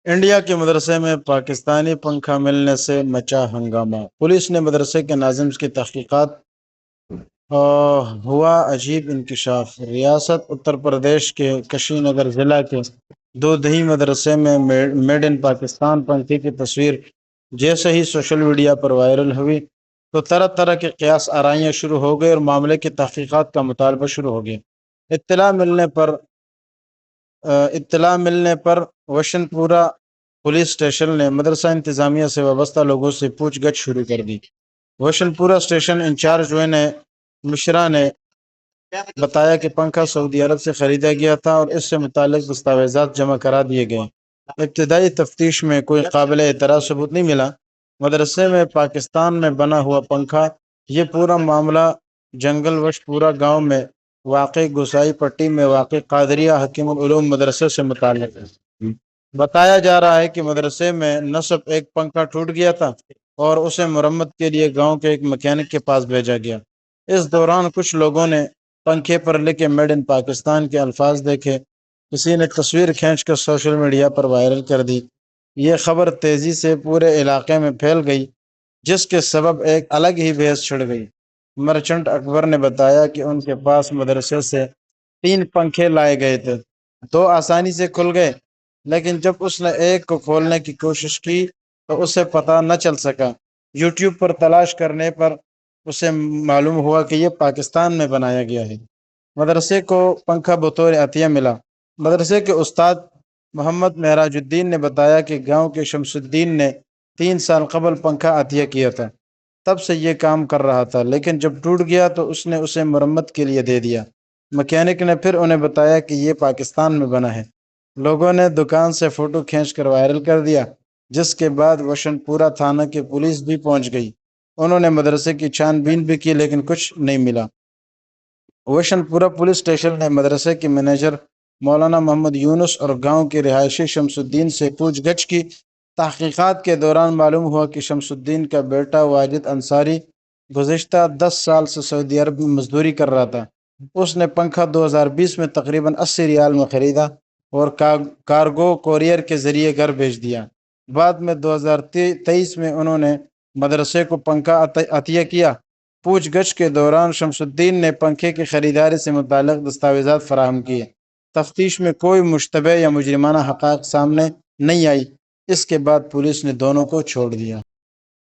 India کے مدرسے میں پاکستانی پنکھا ملنے سے مچا ہنگامہ۔ پولیس نے مدرسے کے ناظم کی تحقیقات ہوا عجیب انکشاف۔ ریاست اتر پردیش کے کشی نگر ضلع کے دودھی مدرسے میں میڈ ان پاکستان پنکھے کی تصویر جیسے ہی سوشل میڈیا پر وائرل ہوئی تو طرح طرح کے قیاس آرائیاں شروع ہو گئی اور معاملے کی تحقیقات کا مطالبہ شروع ہو گیا۔ اطلاع ملنے پر وشن پورہ پولیس اسٹیشن نے مدرسہ انتظامیہ سے وابستہ لوگوں سے پوچھ گچھ شروع کر دی۔ وشن پورہ اسٹیشن انچارج مشرا نے بتایا کہ پنکھا سعودی عرب سے خریدا گیا تھا اور اس سے متعلق دستاویزات جمع کرا دیے گئے۔ ابتدائی تفتیش میں کوئی قابل اعتراض ثبوت نہیں ملا۔ مدرسے میں پاکستان میں بنا ہوا پنکھا۔ یہ پورا معاملہ جنگل وش پورہ گاؤں میں واقع گوسائی پٹی میں واقع قادریہ حکیم العلوم مدرسے سے متعلق ہے۔ بتایا جا رہا ہے کہ مدرسے میں نصب ایک پنکھا ٹوٹ گیا تھا اور اسے مرمت کے لیے گاؤں کے ایک مکینک کے پاس بھیجا گیا۔ اس دوران کچھ لوگوں نے پنکھے پر لکھے میڈ ان پاکستان کے الفاظ دیکھے۔ کسی نے تصویر کھینچ کر سوشل میڈیا پر وائرل کر دی۔ یہ خبر تیزی سے پورے علاقے میں پھیل گئی جس کے سبب ایک الگ ہی بحث چھڑ گئی۔ مرچنٹ اکبر نے بتایا کہ ان کے پاس مدرسے سے 3 پنکھے لائے گئے تھے۔ 2 آسانی سے کھل گئے لیکن جب اس نے ایک کو کھولنے کی کوشش کی تو اسے پتہ نہ چل سکا۔ یوٹیوب پر تلاش کرنے پر اسے معلوم ہوا کہ یہ پاکستان میں بنایا گیا ہے۔ مدرسے کو پنکھا بطور عطیہ ملا۔ مدرسے کے استاد محمد معراج الدین نے بتایا کہ گاؤں کے شمس الدین نے 3 سال قبل پنکھا عطیہ کیا تھا۔ تب سے یہ کام کر رہا تھا لیکن جب ٹوٹ گیا تو اس نے اسے مرمت کے لیے دے دیا۔ مکینک نے پھر انہیں بتایا کہ یہ پاکستان میں بنا ہے۔ لوگوں نے دکان سے فوٹو کھینچ کر وائرل کر دیا جس کے بعد وشن پورہ تھانہ کی پولیس بھی پہنچ گئی۔ انہوں نے مدرسے کی چھان بین بھی کی لیکن کچھ نہیں ملا۔ وشن پورہ پولیس اسٹیشن نے مدرسے کے مینیجر مولانا محمد یونس اور گاؤں کے رہائشی شمس الدین سے پوچھ گچھ کی۔ تحقیقات کے دوران معلوم ہوا کہ شمس الدین کا بیٹا واجد انصاری گزشتہ 10 سال سے سعودی عرب میں مزدوری کر رہا تھا۔ اس نے پنکھا 2020 میں تقریباً 80 ریال میں خریدا اور کارگو کوریئر کے ذریعے گھر بھیج دیا۔ بعد میں 2023 میں انہوں نے مدرسے کو پنکھا عطیہ کیا۔ پوچھ گچھ کے دوران شمس الدین نے پنکھے کی خریداری سے متعلق دستاویزات فراہم کیے۔ تفتیش میں کوئی مشتبہ یا مجرمانہ حقائق سامنے نہیں آئی۔ اس کے بعد پولیس نے دونوں کو چھوڑ دیا۔